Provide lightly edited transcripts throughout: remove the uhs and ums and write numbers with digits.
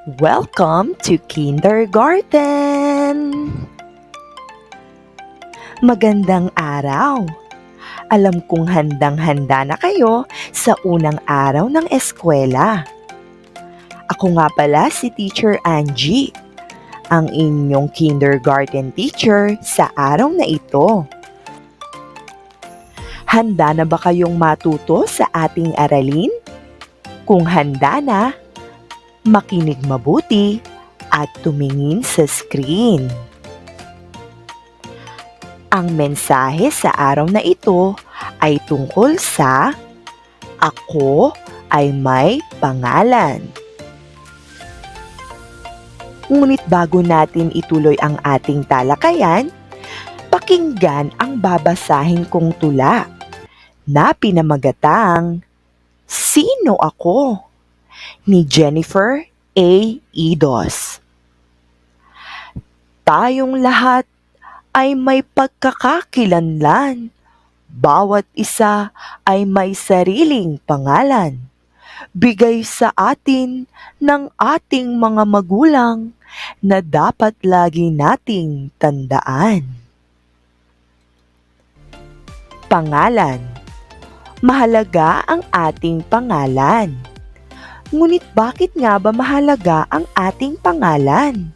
Welcome to kindergarten! Magandang araw! Alam kong handang-handa na kayo sa unang araw ng eskwela. Ako nga pala si Teacher Angie, ang inyong kindergarten teacher sa araw na ito. Handa na ba kayong matuto sa ating aralin? Kung handa na, makinig mabuti at tumingin sa screen. Ang mensahe sa araw na ito ay tungkol sa Ako ay may pangalan. Ngunit bago natin ituloy ang ating talakayan, pakinggan ang babasahin kong tula na pinamagatang Sino Ako? Ni Jennifer A. Idos. Tayong lahat ay may pagkakakilanlan. Bawat isa ay may sariling pangalan. Bigay sa atin ng ating mga magulang na dapat lagi nating tandaan. Pangalan. Mahalaga ang ating pangalan. Ngunit bakit nga ba mahalaga ang ating pangalan?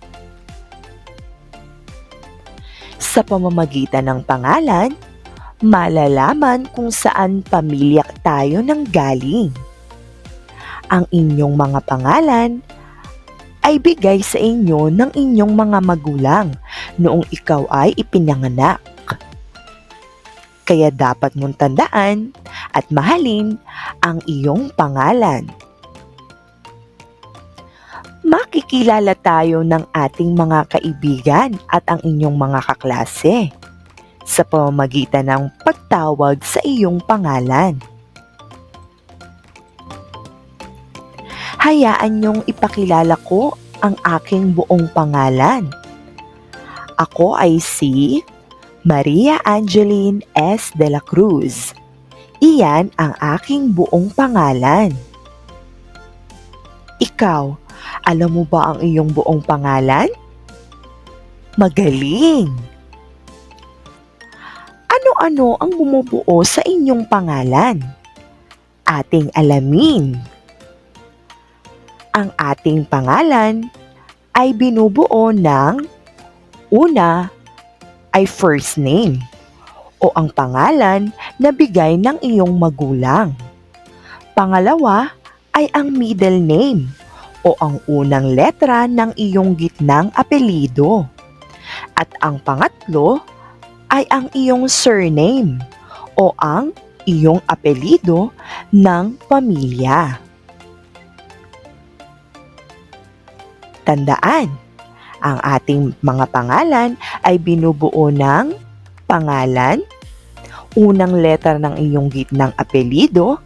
Sa pamamagitan ng pangalan, malalaman kung saan pamilya tayo nanggaling. Ang inyong mga pangalan ay bigay sa inyo ng inyong mga magulang noong ikaw ay ipinanganak. Kaya dapat mong tandaan at mahalin ang iyong pangalan. Makikilala tayo ng ating mga kaibigan at ang inyong mga kaklase sa pamamagitan ng pagtawag sa iyong pangalan. Hayaan niyong ipakilala ko ang aking buong pangalan. Ako ay si Maria Angeline S. de la Cruz. Iyan ang aking buong pangalan. Ikaw, alam mo ba ang iyong buong pangalan? Magaling! Ano-ano ang bumubuo sa inyong pangalan? Ating alamin. Ang ating pangalan ay binubuo ng una ay first name o ang pangalan na bigay ng iyong magulang. Pangalawa ay ang middle name o ang unang letra ng iyong gitnang apelyido. At ang pangatlo ay ang iyong surname o ang iyong apelyido ng pamilya. Tandaan, ang ating mga pangalan ay binubuo ng pangalan, unang letra ng iyong gitnang apelyido,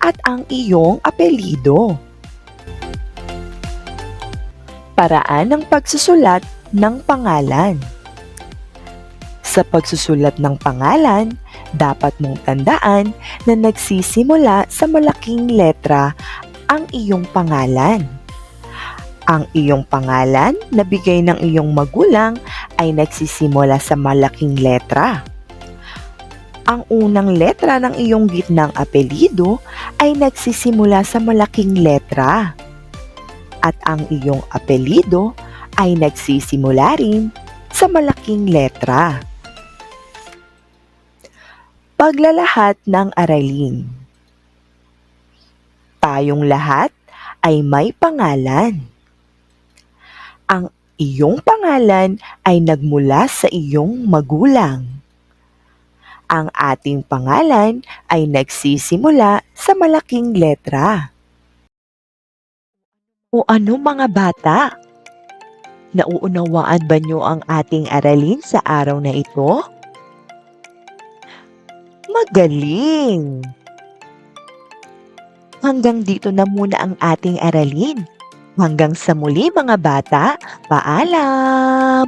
at ang iyong apelyido. Paraan ng pagsusulat ng pangalan. Sa pagsusulat ng pangalan, dapat mong tandaan na nagsisimula sa malaking letra ang iyong pangalan. Ang iyong pangalan na bigay ng iyong magulang ay nagsisimula sa malaking letra. Ang unang letra ng iyong gitnang apelyido ay nagsisimula sa malaking letra. At ang iyong apelyido ay nagsisimula rin sa malaking letra. Paglalahat ng aralin. Tayong lahat ay may pangalan. Ang iyong pangalan ay nagmula sa iyong magulang. Ang ating pangalan ay nagsisimula sa malaking letra. O ano mga bata? Nauunawaan ba niyo ang ating aralin sa araw na ito? Magaling! Hanggang dito na muna ang ating aralin. Hanggang sa muli mga bata, paalam!